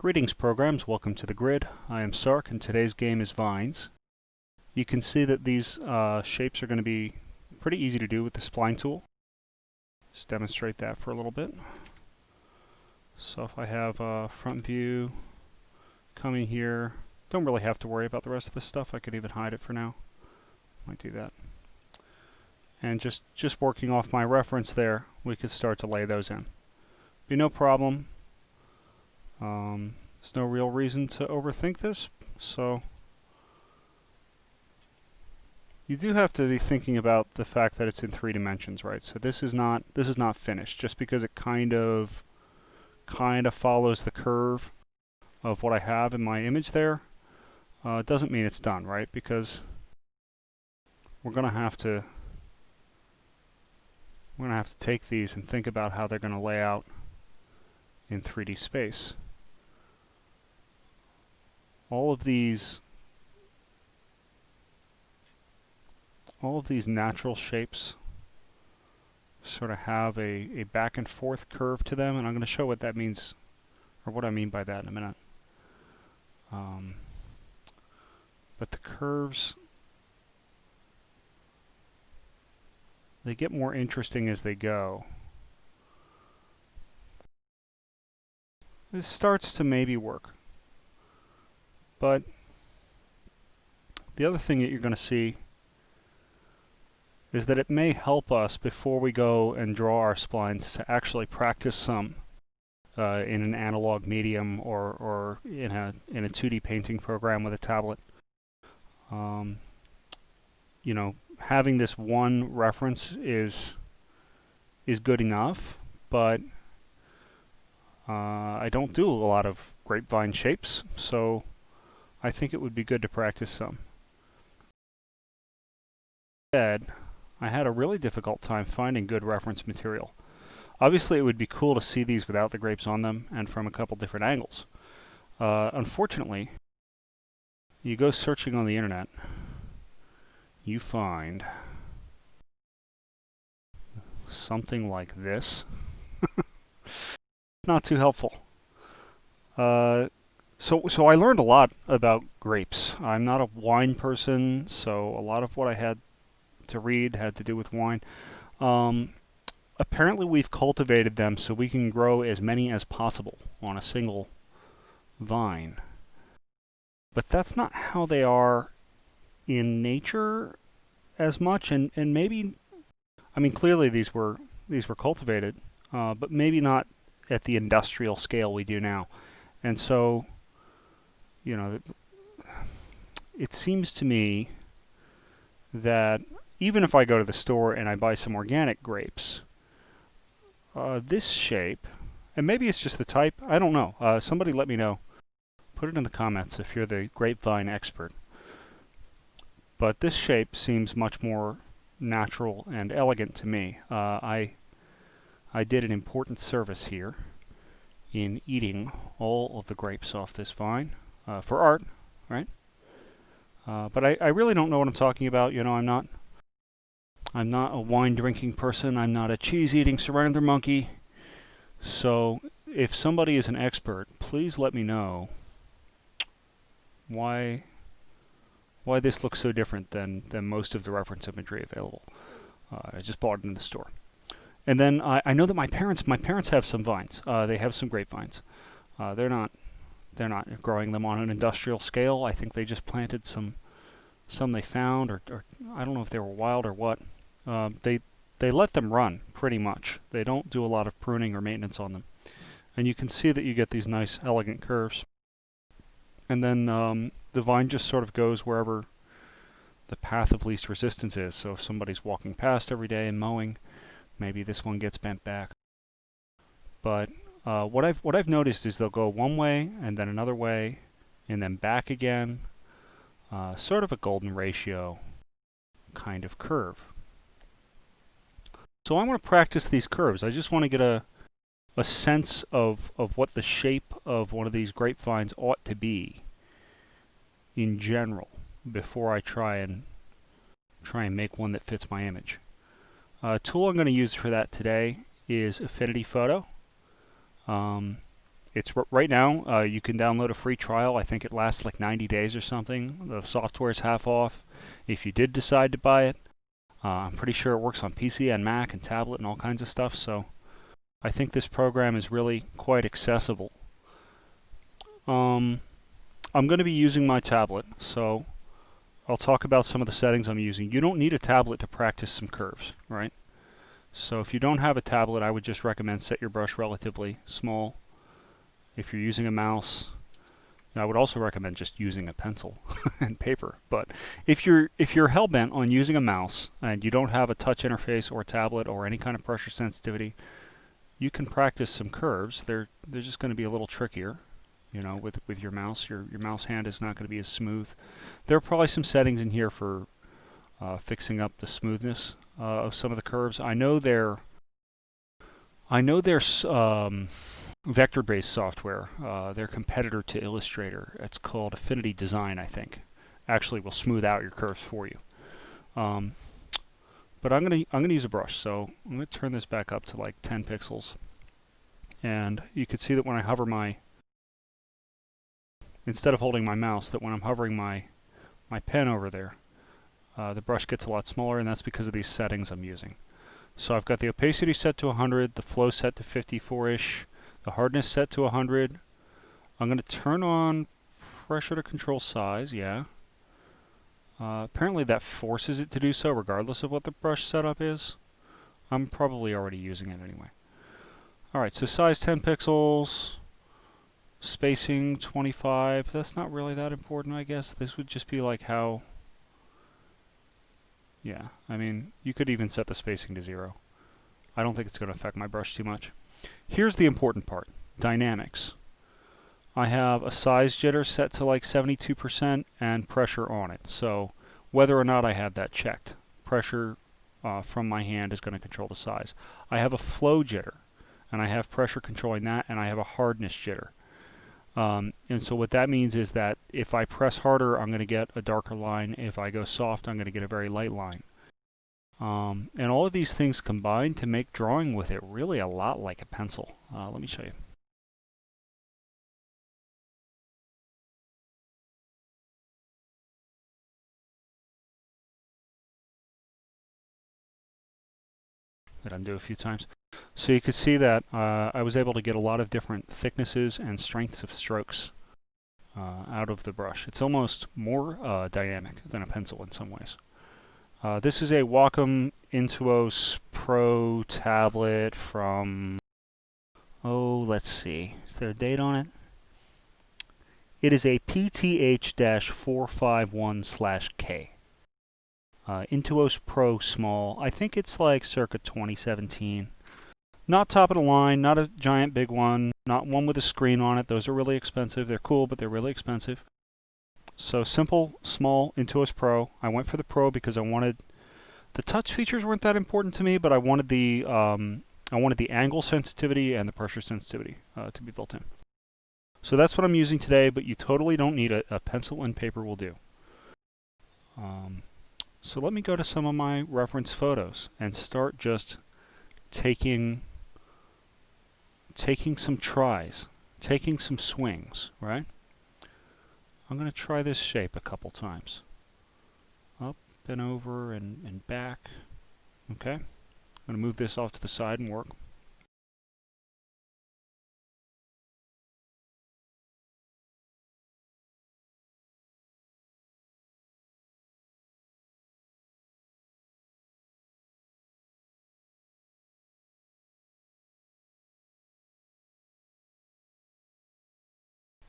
Greetings programs, welcome to the grid. I am Sark and today's game is vines. You can see that these shapes are going to be pretty easy to do with the spline tool. Just demonstrate that for a little bit. So if I have a front view coming here, don't really have to worry about the rest of this stuff. I could even hide it for now. Might do that. And just working off my reference there, we could start to lay those in. Be no problem. There's no real reason to overthink this, so you do have to be thinking about the fact that it's in 3 dimensions, right? So this is not finished just because it kind of follows the curve of what I have in my image there. Doesn't mean it's done, right? Because we're gonna have to take these and think about how they're gonna lay out in 3D space. All of these natural shapes sort of have a back and forth curve to them, and I'm going to show what that means, or what I mean by that in a minute. But the curves, they get more interesting as they go. This starts to maybe work. But the other thing that you're going to see is that it may help us before we go and draw our splines to actually practice some in an analog medium or in a 2D painting program with a tablet. You know, having this one reference is good enough, but I don't do a lot of grapevine shapes, so I think it would be good to practice some. Instead, I had a really difficult time finding good reference material. Obviously, it would be cool to see these without the grapes on them and from a couple different angles. Unfortunately, you go searching on the internet, you find something like this. Not too helpful. So I learned a lot about grapes. I'm not a wine person, so a lot of what I had to read had to do with wine. Apparently we've cultivated them so we can grow as many as possible on a single vine. But that's not how they are in nature as much, and maybe, I mean, clearly these were cultivated, but maybe not at the industrial scale we do now. And so, you know, it seems to me that even if I go to the store and I buy some organic grapes, this shape, and maybe it's just the type, I don't know. Somebody let me know. Put it in the comments if you're the grapevine expert. But this shape seems much more natural and elegant to me. I did an important service here in eating all of the grapes off this vine for art, right? But I really don't know what I'm talking about. You know, I'm not a wine drinking person. I'm not a cheese eating surrender monkey. So if somebody is an expert, please let me know why this looks so different than most of the reference imagery available. I just bought it in the store. And then I know that my parents have some vines. They have some grapevines. They're not growing them on an industrial scale. I think they just planted some they found, or I don't know if they were wild or what. They let them run pretty much. They don't do a lot of pruning or maintenance on them. And you can see that you get these nice elegant curves. And then the vine just sort of goes wherever the path of least resistance is. So if somebody's walking past every day and mowing, maybe this one gets bent back. But what I've noticed is they'll go one way and then another way and then back again. Sort of a golden ratio kind of curve. So I want to practice these curves. I just want to get a sense of what the shape of one of these grapevines ought to be in general before I try and make one that fits my image. Tool I'm going to use for that today is Affinity Photo. It's right now, you can download a free trial. I think it lasts like 90 days or something. The software is half off if you did decide to buy it. I'm pretty sure it works on PC and Mac and tablet and all kinds of stuff, so I think this program is really quite accessible. I'm going to be using my tablet, so I'll talk about some of the settings I'm using. You don't need a tablet to practice some curves, right? So if you don't have a tablet, I would just recommend set your brush relatively small. If you're using a mouse, I would also recommend just using a pencil and paper. But if you're hell-bent on using a mouse and you don't have a touch interface or a tablet or any kind of pressure sensitivity, you can practice some curves. They're just going to be a little trickier, you know, with your mouse. Your mouse hand is not going to be as smooth. There are probably some settings in here for fixing up the smoothness of some of the curves. I know there's vector-based software. Their competitor to Illustrator. It's called Affinity Design, I think. Actually, will smooth out your curves for you. But I'm gonna use a brush, so I'm gonna turn this back up to like 10 pixels, and you can see that when I hover instead of holding my mouse, that when I'm hovering my pen over there, the brush gets a lot smaller, and that's because of these settings I'm using. So I've got the opacity set to 100, the flow set to 54-ish, the hardness set to 100. I'm going to turn on pressure to control size, yeah. Apparently that forces it to do so regardless of what the brush setup is. I'm probably already using it anyway. Alright, so size 10 pixels, spacing 25. That's not really that important, I guess. This would just be like how... Yeah, I mean, you could even set the spacing to 0. I don't think it's going to affect my brush too much. Here's the important part, dynamics. I have a size jitter set to like 72% and pressure on it. So whether or not I have that checked, pressure from my hand is going to control the size. I have a flow jitter, and I have pressure controlling that, and I have a hardness jitter. And so what that means is that if I press harder, I'm going to get a darker line. If I go soft, I'm going to get a very light line. And all of these things combine to make drawing with it really a lot like a pencil. Let me show you. That undo a few times. So you can see that I was able to get a lot of different thicknesses and strengths of strokes out of the brush. It's almost more dynamic than a pencil in some ways. This is a Wacom Intuos Pro tablet from, let's see, is there a date on it? It is a PTH-451/K. Intuos Pro Small. I think it's like circa 2017. Not top of the line, not a giant big one, not one with a screen on it. Those are really expensive. They're cool, but they're really expensive. So simple, small Intuos Pro. I went for the Pro because I wanted... The touch features weren't that important to me, but I wanted the angle sensitivity and the pressure sensitivity to be built in. So that's what I'm using today, but you totally don't need it. A pencil and paper will do. So let me go to some of my reference photos and start just taking some tries, taking some swings, right? I'm going to try this shape a couple times. Up and over and back. Okay. I'm going to move this off to the side and work.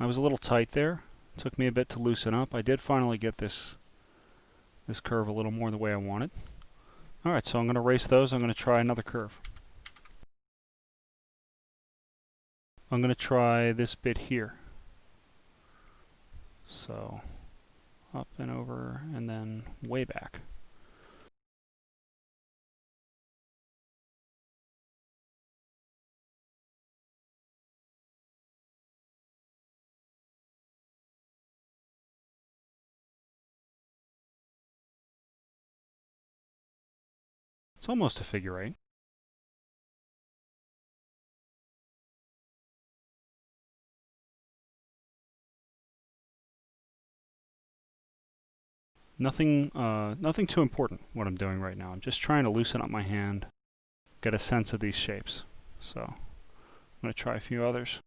I was a little tight there. Took me a bit to loosen up. I did finally get this curve a little more the way I wanted. Alright, so I'm going to erase those. I'm going to try another curve. I'm going to try this bit here. So, up and over, and then way back. It's almost a figure eight. Nothing too important what I'm doing right now. I'm just trying to loosen up my hand, get a sense of these shapes. So I'm going to try a few others.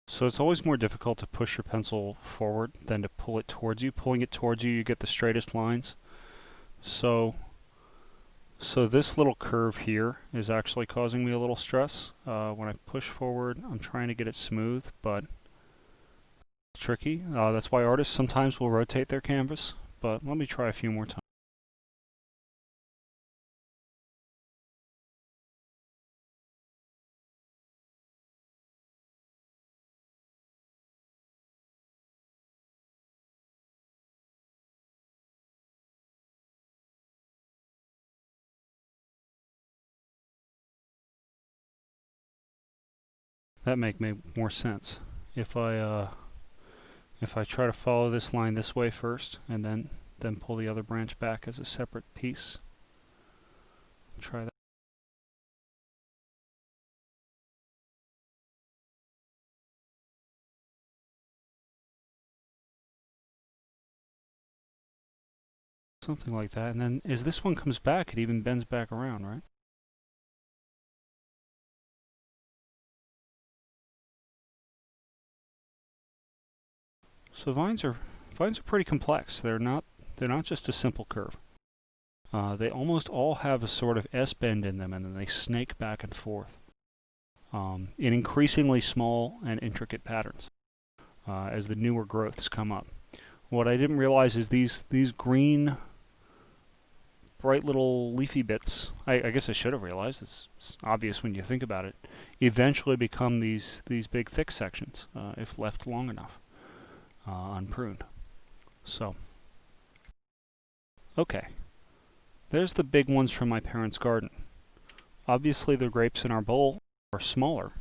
So it's always more difficult to push your pencil forward than to pull it towards you. Pulling it towards you, you get the straightest lines. So this little curve here is actually causing me a little stress. When I push forward, I'm trying to get it smooth, but it's tricky. That's why artists sometimes will rotate their canvas, but let me try a few more times. That make more sense. If I try to follow this line this way first, and then pull the other branch back as a separate piece. Try that. Something like that. And then as this one comes back, it even bends back around, right? So vines are pretty complex. They're not just a simple curve. They almost all have a sort of S-bend in them, and then they snake back and forth in increasingly small and intricate patterns as the newer growths come up. What I didn't realize is these green, bright little leafy bits, I guess I should have realized, it's obvious when you think about it, eventually become these big thick sections if left long enough, unpruned. So, okay. There's the big ones from my parents' garden. Obviously the grapes in our bowl are smaller,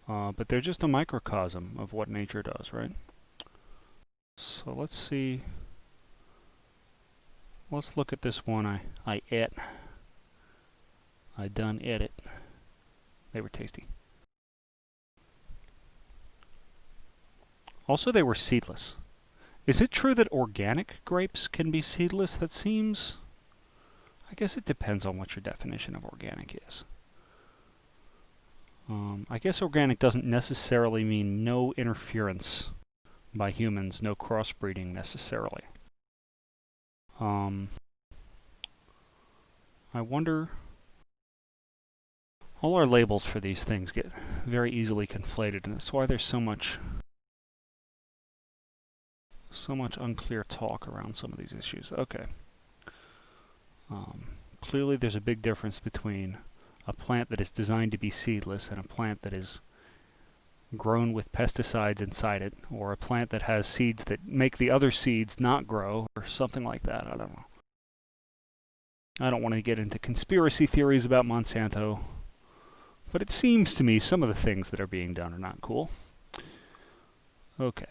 but they're just a microcosm of what nature does, right? So let's see. Let's look at this one I ate. I done ate it. They were tasty. Also, they were seedless. Is it true that organic grapes can be seedless? That seems... I guess it depends on what your definition of organic is. I guess organic doesn't necessarily mean no interference by humans, no crossbreeding necessarily. I wonder... All our labels for these things get very easily conflated, and that's why there's so much unclear talk around some of these issues. Okay. Clearly there's a big difference between a plant that is designed to be seedless and a plant that is grown with pesticides inside it, or a plant that has seeds that make the other seeds not grow, or something like that. I don't know. I don't want to get into conspiracy theories about Monsanto, but it seems to me some of the things that are being done are not cool. Okay.